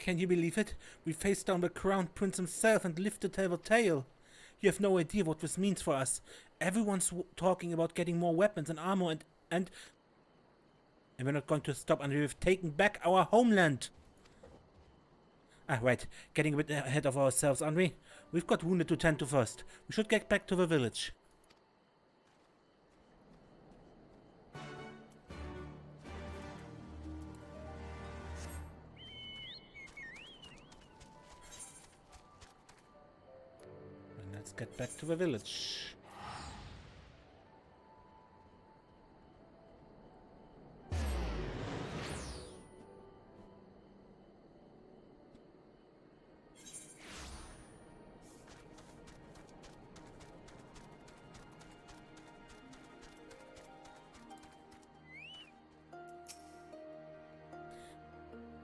Can you believe it? We faced down the Crown Prince himself and lived to tell the tale. You have no idea what this means for us. Everyone's talking about getting more weapons and armor and we're not going to stop until we've taken back our homeland. Right. Getting a bit ahead of ourselves, aren't we? We've got wounded to tend to first. We should get back to the village. And let's get back to the village.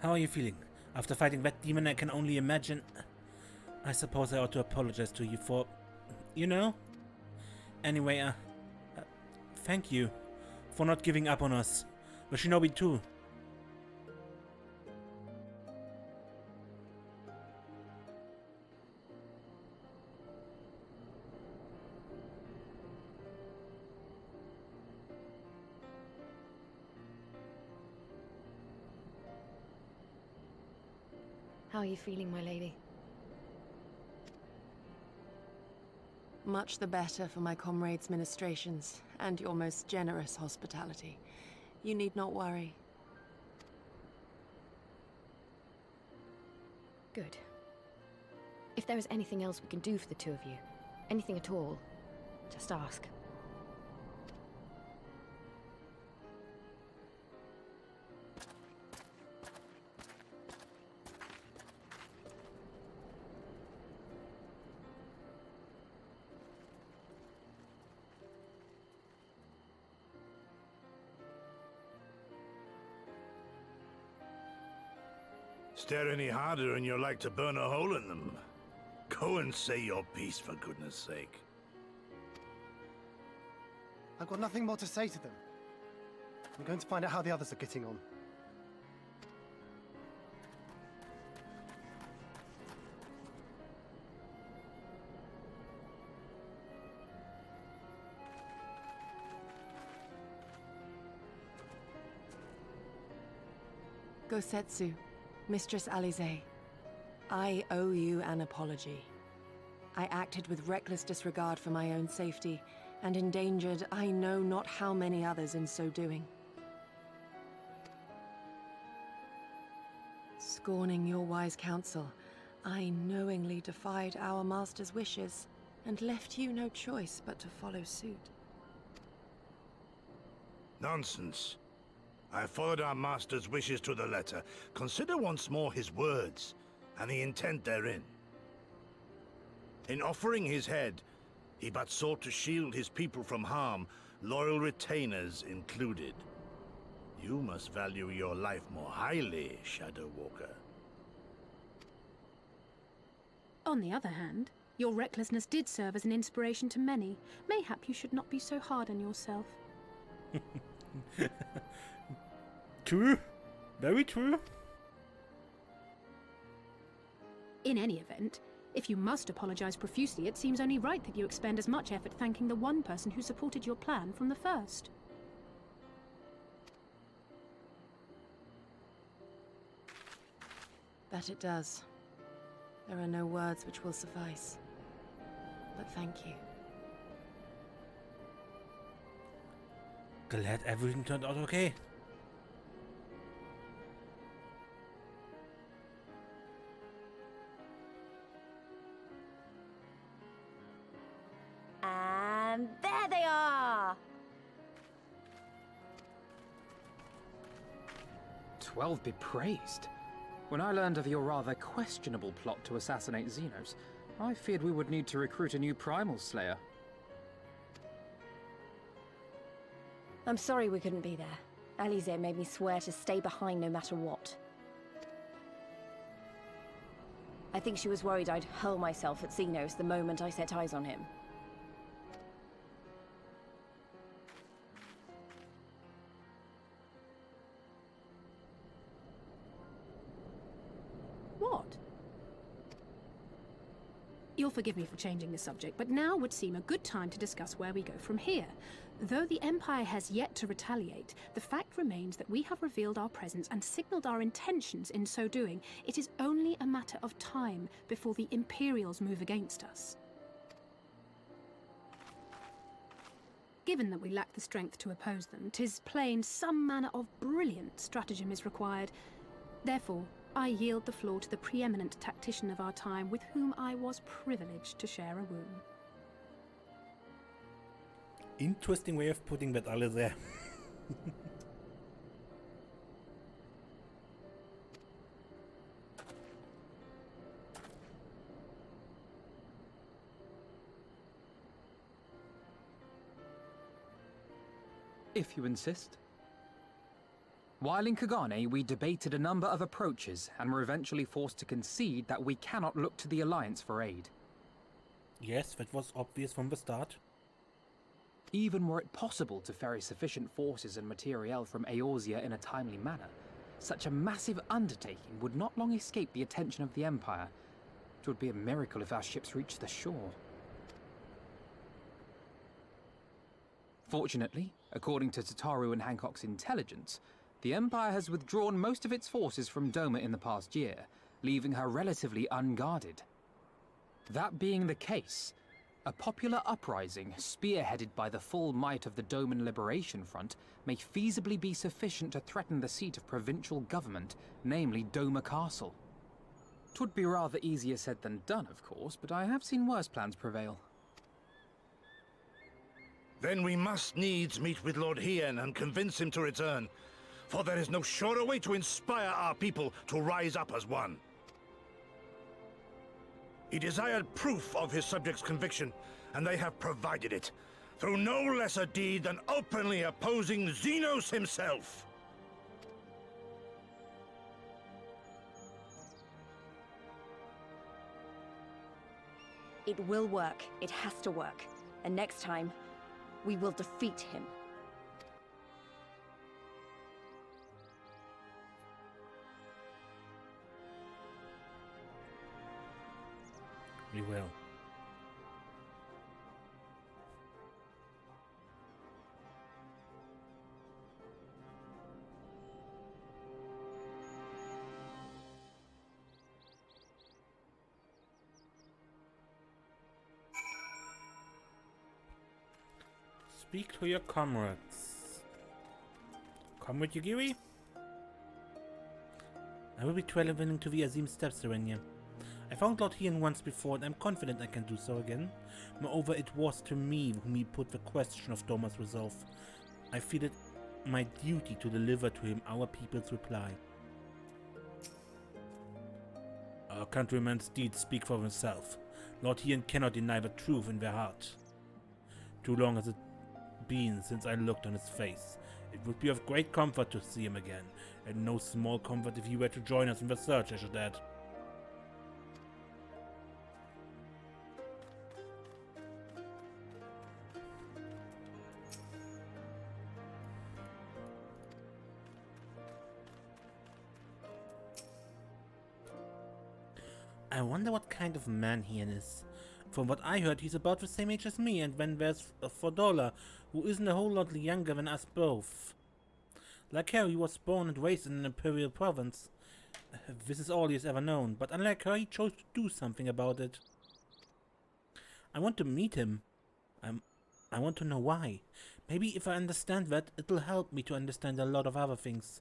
How are you feeling? After fighting that demon, I can only imagine. I suppose I ought to apologize to you for, you know? Anyway, thank you for not giving up on us. The shinobi too. How are you feeling, my lady? Much the better for my comrades' ministrations, and your most generous hospitality. You need not worry. Good. If there is anything else we can do for the two of you, anything at all, just ask. Stare any harder and you're like to burn a hole in them. Go and say your piece, for goodness sake. I've got nothing more to say to them. I'm going to find out how the others are getting on. Gosetsu, Mistress Alize, I owe you an apology. I acted with reckless disregard for my own safety, and endangered I know not how many others in so doing. Scorning your wise counsel, I knowingly defied our master's wishes, and left you no choice but to follow suit. Nonsense. I followed our master's wishes to the letter. Consider once more his words, and the intent therein. In offering his head, he but sought to shield his people from harm, loyal retainers included. You must value your life more highly, Shadow Walker. On the other hand, your recklessness did serve as an inspiration to many. Mayhap you should not be so hard on yourself. True. Very true. In any event, if you must apologize profusely, it seems only right that you expend as much effort thanking the one person who supported your plan from the first. That it does. There are no words which will suffice. But thank you. Glad everything turned out okay. And there they are! 12 be praised. When I learned of your rather questionable plot to assassinate Zenos, I feared we would need to recruit a new primal slayer. I'm sorry we couldn't be there. Alize made me swear to stay behind no matter what. I think she was worried I'd hurl myself at Zenos the moment I set eyes on him. forgive me for changing the subject, but now would seem a good time to discuss where we go from here. Though the Empire has yet to retaliate, the fact remains that we have revealed our presence and signaled our intentions in so doing. It is only a matter of time before the Imperials move against us. Given that we lack the strength to oppose them, 'tis plain some manner of brilliant stratagem is required. Therefore, I yield the floor to the preeminent tactician of our time, with whom I was privileged to share a room. Interesting way of putting that, Alistair. If you insist. While in Kagane, we debated a number of approaches and were eventually forced to concede that we cannot look to the Alliance for aid. Yes, that was obvious from the start. Even were it possible to ferry sufficient forces and materiel from Eorzea in a timely manner, such a massive undertaking would not long escape the attention of the Empire. It would be a miracle if our ships reached the shore. Fortunately, according to Tataru and Hancock's intelligence, the Empire has withdrawn most of its forces from Doma in the past year, leaving her relatively unguarded. That being the case, a popular uprising, spearheaded by the full might of the Doman Liberation Front, may feasibly be sufficient to threaten the seat of provincial government, namely Doma Castle. 'Twould be rather easier said than done, of course, but I have seen worse plans prevail. Then we must needs meet with Lord Hien and convince him to return, for there is no surer way to inspire our people to rise up as one. He desired proof of his subjects' conviction, and they have provided it, through no lesser deed than openly opposing Zenos himself. It will work. It has to work. And next time, we will defeat him. We will. Speak to your comrades. Comrade Yugiri? I will be traveling to the Azim Steppes, Serenia. I found Lord Hien once before, and I'm confident I can do so again. Moreover, it was to me whom he put the question of Doma's resolve. I feel it my duty to deliver to him our people's reply. Our countrymen's deeds speak for themselves. Lord Hien cannot deny the truth in their heart. Too long has it been since I looked on his face. It would be of great comfort to see him again, and no small comfort if he were to join us in the search, I should add. I wonder what kind of man Hien is. From what I heard, he's about the same age as me, and then there's Fordola, who isn't a whole lot younger than us both. Like her, he was born and raised in an imperial province. This is all he has ever known, but unlike her, he chose to do something about it. I want to meet him. I want to know why. Maybe if I understand that, it'll help me to understand a lot of other things.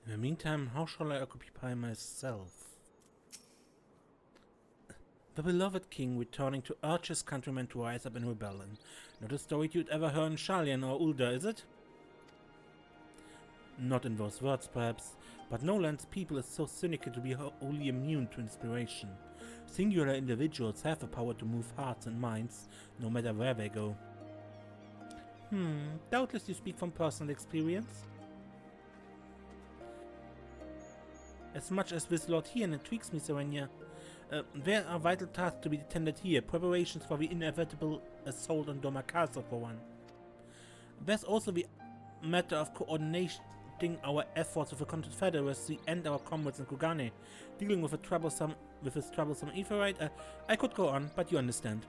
In the meantime, how shall I occupy myself? The beloved king returning to urge his countrymen to rise up in rebellion. Not a story you'd ever heard in Shalyan or Ulda, is it? Not in those words, perhaps, but no land's people is so cynical to be wholly immune to inspiration. Singular individuals have the power to move hearts and minds, no matter where they go. Doubtless you speak from personal experience? As much as with Lord Hien intrigues me, Serenia, there are vital tasks to be attended here. Preparations for the inevitable assault on Doma Castle, for one. There's also the matter of coordinating our efforts with the Confederacy and our comrades in Kugane, dealing with this troublesome Aetheryte. I could go on, but you understand.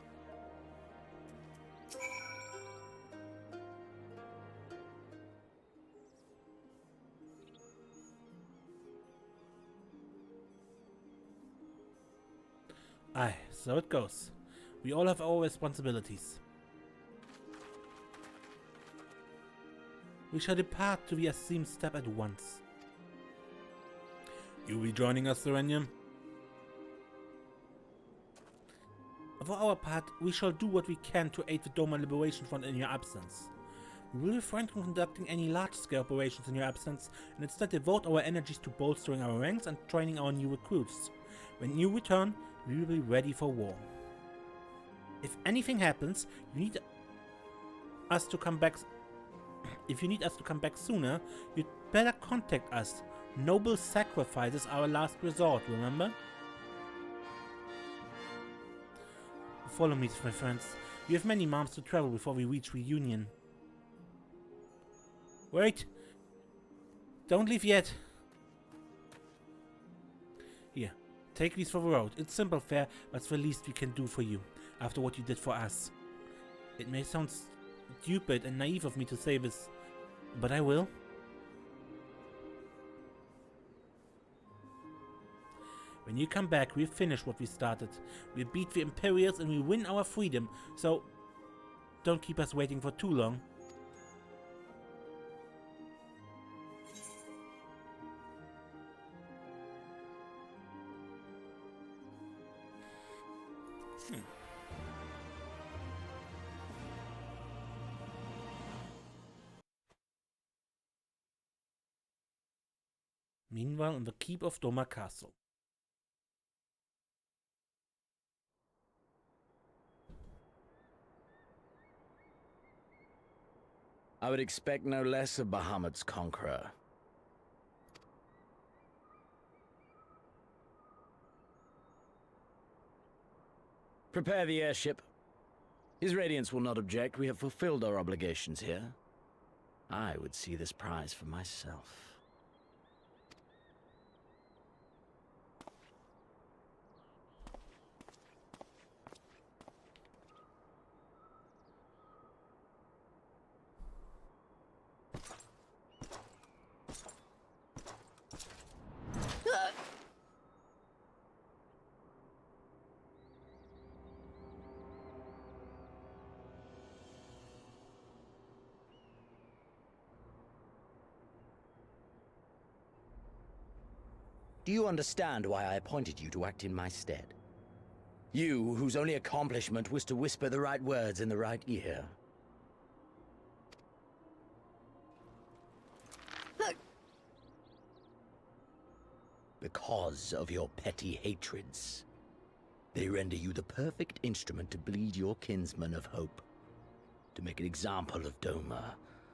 Aye, so it goes. We all have our responsibilities. We shall depart to the Azim step at once. You will be joining us, Serenium? For our part, we shall do what we can to aid the Doma Liberation Front in your absence. We will refrain from conducting any large-scale operations in your absence, and instead devote our energies to bolstering our ranks and training our new recruits. When you return, we will be ready for war. If anything happens, you need us to come back. If you need us to come back sooner, you'd better contact us. Noble sacrifice is our last resort, remember? Follow me, my friends. We have many miles to travel before we reach Reunion. Wait! Don't leave yet! Here, take these for the road. It's simple fare, but it's the least we can do for you, after what you did for us. It may sound stupid and naive of me to say this, but I will. When you come back, we'll finish what we started. We'll beat the Imperials and we'll win our freedom, so don't keep us waiting for too long. Meanwhile, in the keep of Doma Castle. I would expect no less of Bahamut's conqueror. Prepare the airship. His Radiance will not object. We have fulfilled our obligations here. I would see this prize for myself. Do you understand why I appointed you to act in my stead? You, whose only accomplishment was to whisper the right words in the right ear. Because of your petty hatreds. They render you the perfect instrument to bleed your kinsman of hope. To make an example of Doma,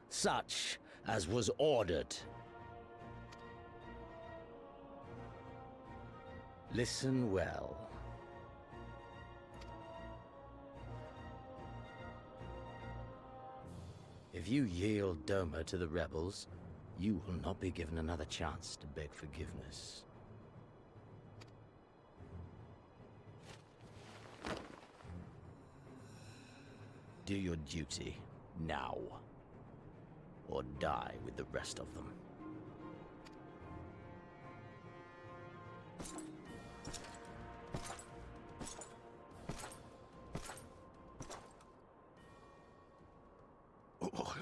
such as was ordered. Listen well. If you yield Doma to the rebels, you will not be given another chance to beg forgiveness. Do your duty, now. Or die with the rest of them.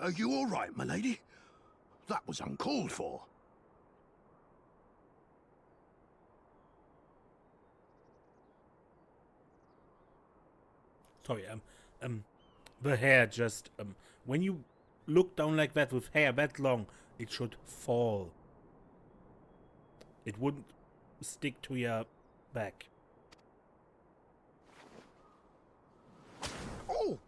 Are you all right, my lady? That was uncalled for. Sorry, the hair just, when you look down like that with hair that long, it should fall. It wouldn't stick to your back. Oh!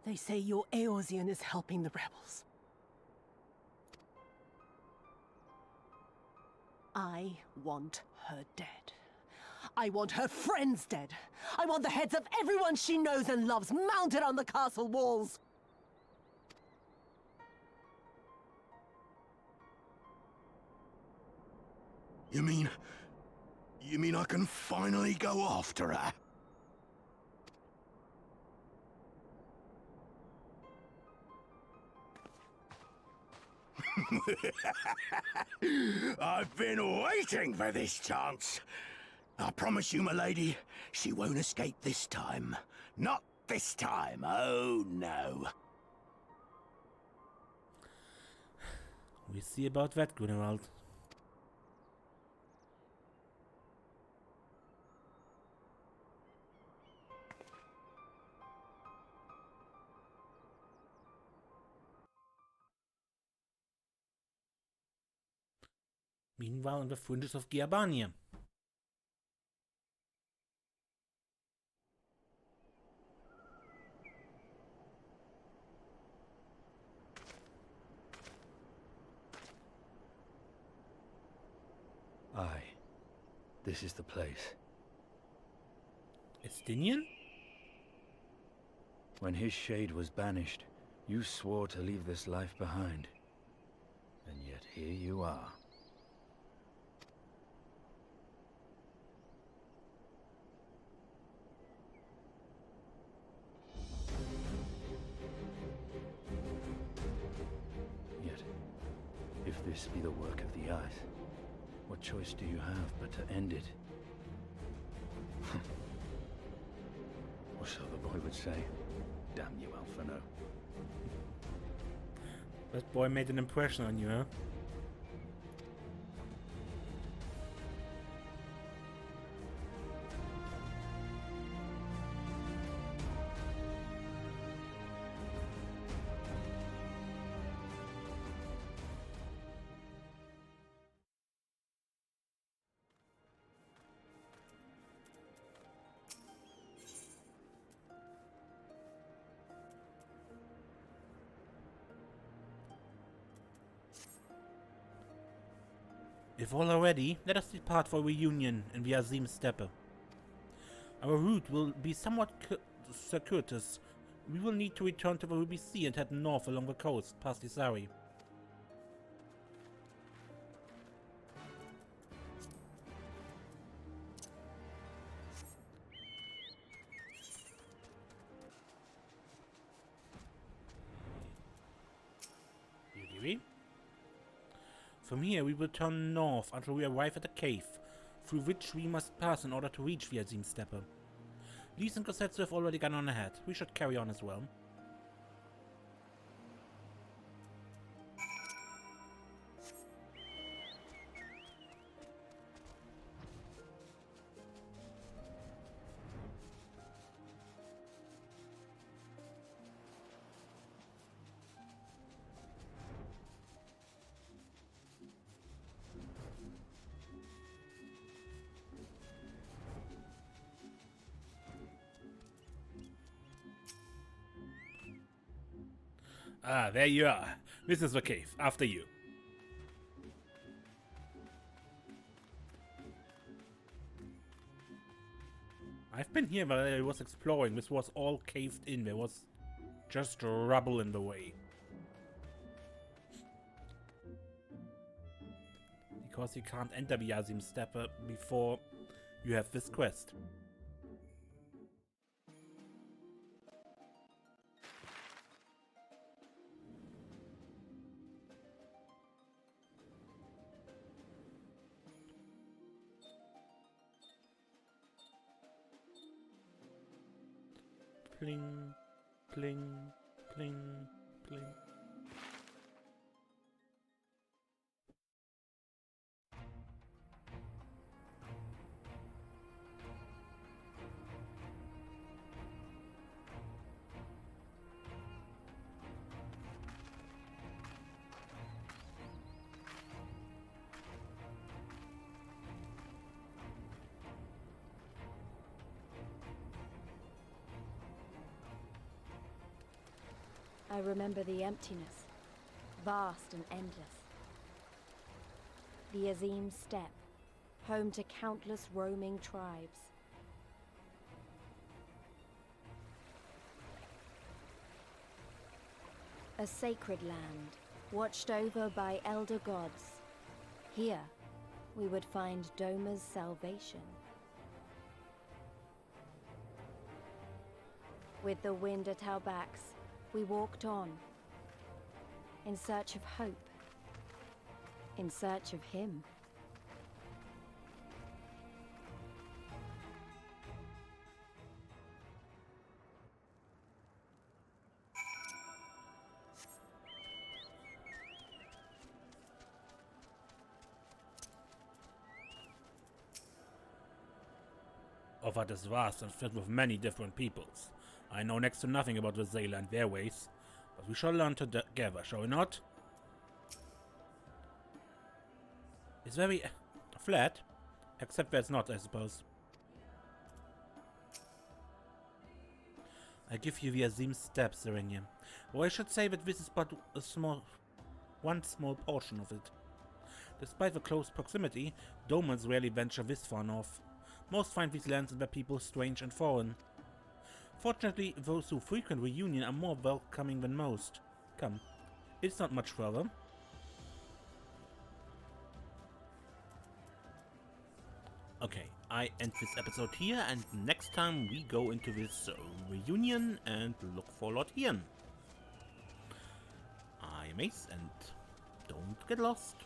They say your Eorzean is helping the rebels. I want her dead. I want her friends dead. I want the heads of everyone she knows and loves mounted on the castle walls. You mean I can finally go after her? I've been waiting for this chance. I promise you, my lady, she won't escape this time. Not this time, oh no. We see about that, Grunewald. Meanwhile, in the fringes of Giabania. Aye. This is the place. Estinian? When his shade was banished, you swore to leave this life behind. And yet here you are. Yet, if this be the work of the Ice, what choice do you have but to end it? Or so the boy would say. Damn you, Alphino. That boy made an impression on you, huh? If all are ready, let us depart for a reunion in the StB. Our route will be somewhat circuitous. We will need to return to the Ruby Sea and head north along the coast, past Isari. From here we will turn north until we arrive at a cave, through which we must pass in order to reach the StB. Lise and Cosetsu have already gone on ahead. We should carry on as well. Ah, there you are. This is the cave. After you. I've been here while I was exploring. This was all caved in. There was just rubble in the way. Because you can't enter the StB before you have this quest. Pling, pling, pling, pling. I remember the emptiness, vast and endless. The Azim steppe, home to countless roaming tribes. A sacred land, watched over by elder gods. Here, we would find Doma's salvation. With the wind at our backs, we walked on, in search of hope, in search of him.Ovat is vast and filled with many different peoples. I know next to nothing about the Zayla and their ways, but we shall learn together, shall we not? It's very flat, except where it's not, I suppose. I give you the Azim steppe, Serenia. Or I should say that this is but one small portion of it. Despite the close proximity, Domans rarely venture this far north. Most find these lands and their people strange and foreign. Fortunately, those who frequent Reunion are more welcoming than most. Come, it's not much further. Okay, I end this episode here, and next time we go into this Reunion and look for Lord Hien. I'm Ace, and don't get lost.